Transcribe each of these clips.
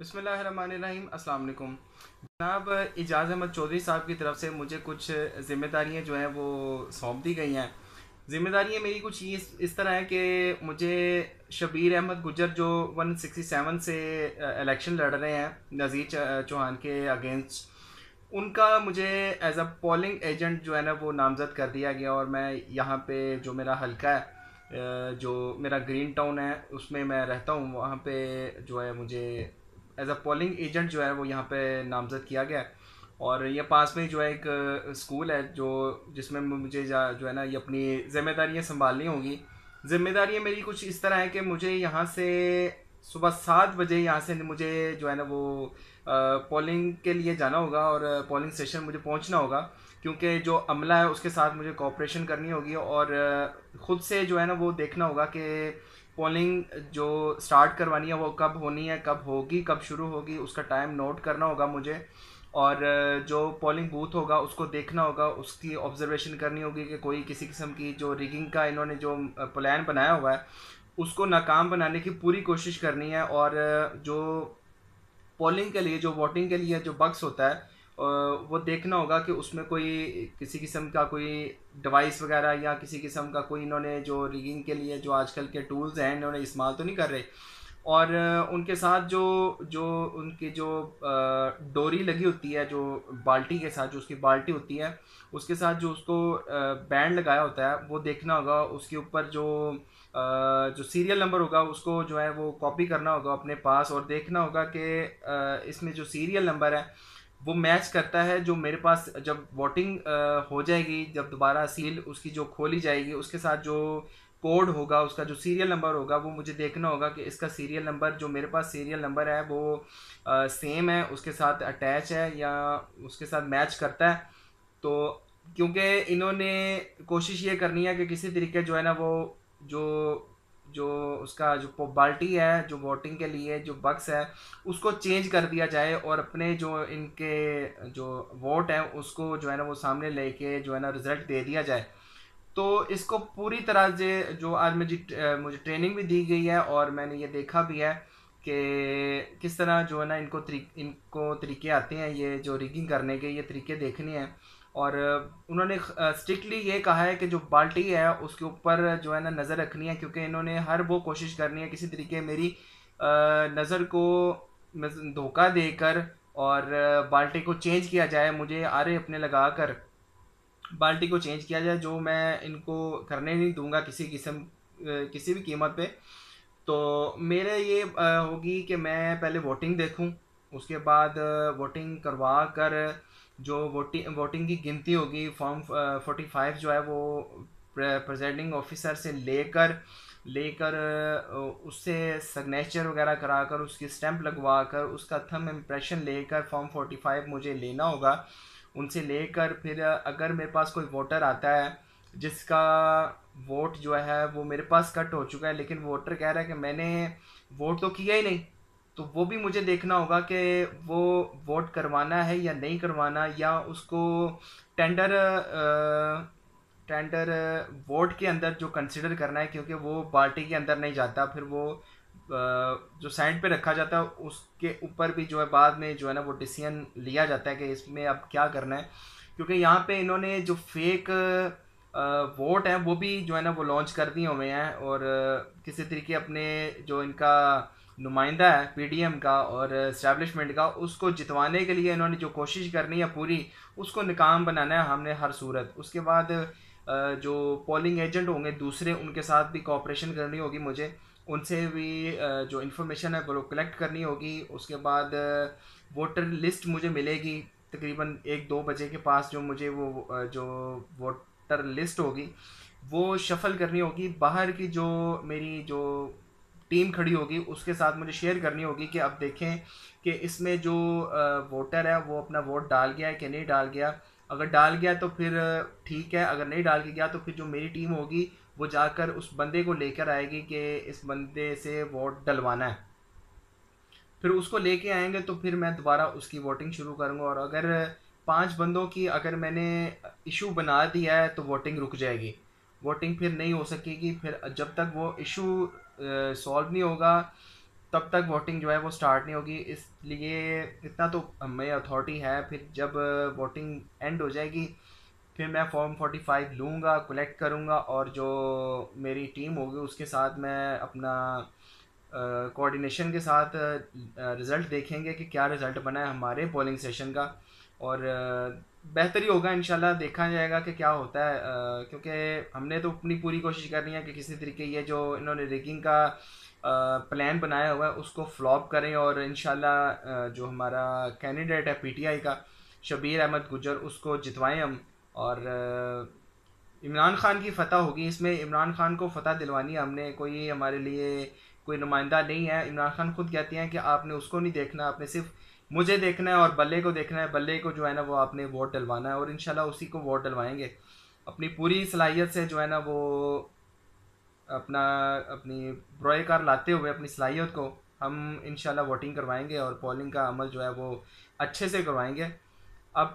बिस्मिल्लाहिर्रहमानिर्रहीम। अस्सलाम वालेकुम। जनाब इजाज़ अहमद चौधरी साहब की तरफ से मुझे कुछ ज़िम्मेदारियाँ जो हैं वो सौंप दी गई हैं। ज़िम्मेदारियाँ मेरी कुछ ये इस तरह है कि मुझे शबीर अहमद गुजर जो 167 से इलेक्शन लड़ रहे हैं नज़ीर चौहान के अगेंस्ट, उनका मुझे एज अ पोलिंग एजेंट जो है ना वो नामज़द कर दिया गया। और मैं यहाँ पे जो मेरा हलका है, जो मेरा ग्रीन टाउन है उसमें मैं रहता हूँ, वहाँ पे जो है मुझे एज अ पोलिंग एजेंट जो है वो यहाँ पे नामज़द किया गया है। और ये पास में जो है एक स्कूल है जो जिसमें मुझे जो है ना ये अपनी ज़िम्मेदारियाँ संभालनी होगी। ज़िम्मेदारियाँ मेरी कुछ इस तरह है कि मुझे यहाँ से सुबह 7 बजे यहाँ से मुझे जो है ना वो पोलिंग के लिए जाना होगा और पोलिंग स्टेशन मुझे पहुँचना होगा, क्योंकि जो अमला है उसके साथ मुझे कोऑपरेशन करनी होगी और ख़ुद से जो है ना वो देखना होगा कि पोलिंग जो स्टार्ट करवानी है वो कब होनी है, कब होगी, कब शुरू होगी, उसका टाइम नोट करना होगा मुझे। और जो पोलिंग बूथ होगा उसको देखना होगा, उसकी ऑब्जर्वेशन करनी होगी कि कोई किसी किस्म की जो रिगिंग का इन्होंने जो प्लान बनाया हुआ है उसको नाकाम बनाने की पूरी कोशिश करनी है। और जो पोलिंग के लिए जो वोटिंग के लिए जो बक्स होता है वो देखना होगा कि उसमें कोई किसी किस्म का कोई डिवाइस वगैरह या किसी किस्म का कोई इन्होंने जो रिगिंग के लिए जो आजकल के टूल्स हैं इन्होंने इस्तेमाल तो नहीं कर रहे। और उनके साथ जो जो उनकी जो डोरी लगी होती है, जो बाल्टी के साथ जो उसकी बाल्टी होती है उसके साथ जो उसको बैंड लगाया होता है वो देखना होगा। उसके ऊपर जो सीरियल नंबर होगा उसको जो है वो कॉपी करना होगा अपने पास और देखना होगा कि इसमें जो सीरियल नंबर है वो मैच करता है जो मेरे पास जब वोटिंग हो जाएगी, जब दोबारा सील उसकी जो खोली जाएगी उसके साथ जो कोड होगा, उसका जो सीरियल नंबर होगा वो मुझे देखना होगा कि इसका सीरियल नंबर जो मेरे पास सीरियल नंबर है वो सेम है, उसके साथ अटैच है या उसके साथ मैच करता है। तो क्योंकि इन्होंने कोशिश ये करनी है कि किसी तरीके जो है ना वो जो जो उसका जो बाल्टी है जो वोटिंग के लिए जो बक्स है उसको चेंज कर दिया जाए और अपने जो इनके जो वोट है उसको जो है ना वो सामने लेके जो है ना रिजल्ट दे दिया जाए। तो इसको पूरी तरह से जो आज मुझे ट्रेनिंग भी दी गई है और मैंने ये देखा भी है कि किस तरह जो है ना इनको तरीके आते हैं ये जो रिगिंग करने के, ये तरीके देखने हैं। और उन्होंने स्ट्रिक्टली ये कहा है कि जो बाल्टी है उसके ऊपर जो है ना नज़र रखनी है, क्योंकि इन्होंने हर वो कोशिश करनी है किसी तरीके मेरी नज़र को धोखा देकर और बाल्टी को चेंज किया जाए, मुझे आरे अपने लगा कर बाल्टी को चेंज किया जाए, जो मैं इनको करने नहीं दूंगा किसी किस्म किसी भी कीमत पे। तो मेरे ये होगी कि मैं पहले वोटिंग देखूं, उसके बाद वोटिंग करवा कर जो वोटिंग की गिनती होगी फॉर्म 45 जो है वो प्रेजाइडिंग ऑफिसर से लेकर लेकर उससे सिग्नेचर वगैरह कराकर उसकी स्टैंप लगवा कर उसका थंब इम्प्रेशन लेकर फॉर्म 45 मुझे लेना होगा उनसे लेकर। फिर अगर मेरे पास कोई वोटर आता है जिसका वोट जो है वो मेरे पास कट हो चुका है लेकिन वोटर कह रहा है कि मैंने वोट तो किया ही नहीं, तो वो भी मुझे देखना होगा कि वो वोट करवाना है या नहीं करवाना, या उसको टेंडर टेंडर वोट के अंदर जो कंसिडर करना है, क्योंकि वो पार्टी के अंदर नहीं जाता, फिर वो जो साइड पे रखा जाता है उसके ऊपर भी जो है बाद में जो है ना वो डिसीजन लिया जाता है कि इसमें अब क्या करना है। क्योंकि यहाँ पे इन्होंने जो फेक वोट हैं वो भी जो है ना वो लॉन्च कर दिए हुए हैं और किसी तरीके अपने जो इनका नुमाइंदा है पीडीएम का और इस्टेब्लिशमेंट का उसको जितवाने के लिए इन्होंने जो कोशिश करनी है पूरी उसको नाकाम बनाना है हमने हर सूरत। उसके बाद जो पोलिंग एजेंट होंगे दूसरे उनके साथ भी कोऑपरेशन करनी होगी मुझे, उनसे भी जो इन्फॉर्मेशन है वो कलेक्ट करनी होगी। उसके बाद वोटर लिस्ट मुझे मिलेगी तकरीबन 1-2 बजे के पास, जो मुझे वो जो वोटर लिस्ट होगी वो शफल करनी होगी, बाहर की जो मेरी जो टीम खड़ी होगी उसके साथ मुझे शेयर करनी होगी कि अब देखें कि इसमें जो वोटर है वो अपना वोट डाल गया है कि नहीं डाल गया। अगर डाल गया तो फिर ठीक है, अगर नहीं डाल के गया तो फिर जो मेरी टीम होगी वो जाकर उस बंदे को लेकर आएगी कि इस बंदे से वोट डलवाना है। फिर उसको लेके आएंगे तो फिर मैं दोबारा उसकी वोटिंग शुरू करूँगा। और अगर 5 बंदों की अगर मैंने इशू बना दिया है तो वोटिंग रुक जाएगी, वोटिंग फिर नहीं हो सकेगी। फिर जब तक वो इशू सॉल्व नहीं होगा तब तक वोटिंग जो है वो स्टार्ट नहीं होगी। इसलिए इतना तो हमें अथॉरिटी है, फिर जब वोटिंग एंड हो जाएगी फिर मैं फॉर्म 45 लूँगा, कलेक्ट करूँगा, और जो मेरी टीम होगी उसके साथ मैं अपना कोऑर्डिनेशन के साथ रिज़ल्ट देखेंगे कि क्या रिज़ल्ट बना है हमारे पोलिंग सेशन का। और बेहतर ही होगा इंशाल्लाह, देखा जाएगा कि क्या होता है, क्योंकि हमने तो अपनी पूरी कोशिश करनी है कि किसी तरीके ये जो इन्होंने रिगिंग का प्लान बनाया हुआ है उसको फ्लॉप करें, और इंशाल्लाह जो हमारा कैंडिडेट है पीटीआई का शबीर अहमद गुजर उसको जितवाएं हम। और इमरान खान की फ़तह होगी इसमें। इमरान खान को फ़तह दिलवानी है हमने, कोई हमारे लिए कोई नुमाइंदा नहीं है। इमरान खान खुद कहते हैं कि आपने उसको नहीं देखना, आपने सिर्फ मुझे देखना है और बल्ले को देखना है। बल्ले को जो है ना वो आपने वोट डलवाना है, और इंशाल्लाह उसी को वोट डलवाएंगे। अपनी पूरी सलाहियत से जो है ना वो अपना अपनी ब्रोयकार लाते हुए अपनी सलाहियत को हम इंशाल्लाह वोटिंग करवाएंगे, और पोलिंग का अमल जो है वो अच्छे से करवाएंगे। अब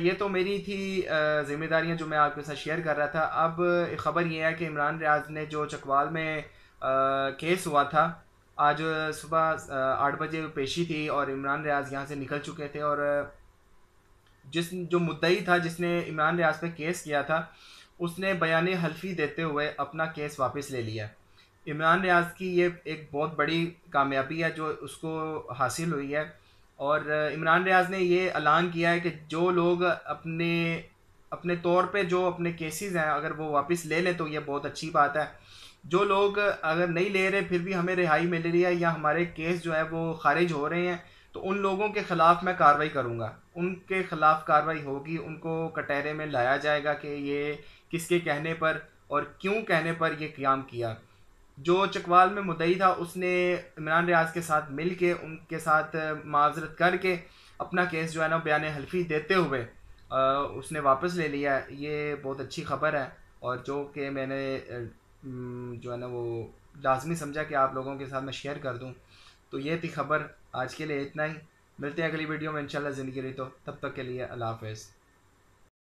ये तो मेरी थी ज़िम्मेदारियां जो मैं आपके साथ शेयर कर रहा था। अब ख़बर ये है कि इमरान रियाज ने जो चकवाल में केस हुआ था, आज सुबह 8 बजे पेशी थी और इमरान रियाज यहाँ से निकल चुके थे। और जिस जो मुद्दई था जिसने इमरान रियाज पे केस किया था उसने बयान हल्फी देते हुए अपना केस वापस ले लिया। इमरान रियाज की ये एक बहुत बड़ी कामयाबी है जो उसको हासिल हुई है। और इमरान रियाज ने ये ऐलान किया है कि जो लोग अपने अपने तौर पे जो अपने केसेस हैं अगर वो वापस ले लें तो ये बहुत अच्छी बात है। जो लोग अगर नहीं ले रहे फिर भी हमें रिहाई मिल रही है या हमारे केस जो है वो खारिज हो रहे हैं तो उन लोगों के ख़िलाफ़ मैं कार्रवाई करूँगा। उनके ख़िलाफ़ कार्रवाई होगी, उनको कटहरे में लाया जाएगा कि ये किसके कहने पर और क्यों कहने पर ये क़याम किया। जो चकवाल में मुद्दई था उसने इमरान रियाज के साथ मिल के उनके साथ माजरत करके अपना केस जो है ना बयान हल्फी देते हुए उसने वापस ले लिया है। ये बहुत अच्छी खबर है, और जो कि मैंने जो है ना वो लाजमी समझा कि आप लोगों के साथ मैं शेयर कर दूं। तो ये थी खबर, आज के लिए इतना ही। मिलते हैं अगली वीडियो में इंशाल्लाह ज़िंदगी रही तो, तब तक के लिए अल्लाह हाफ़िज़।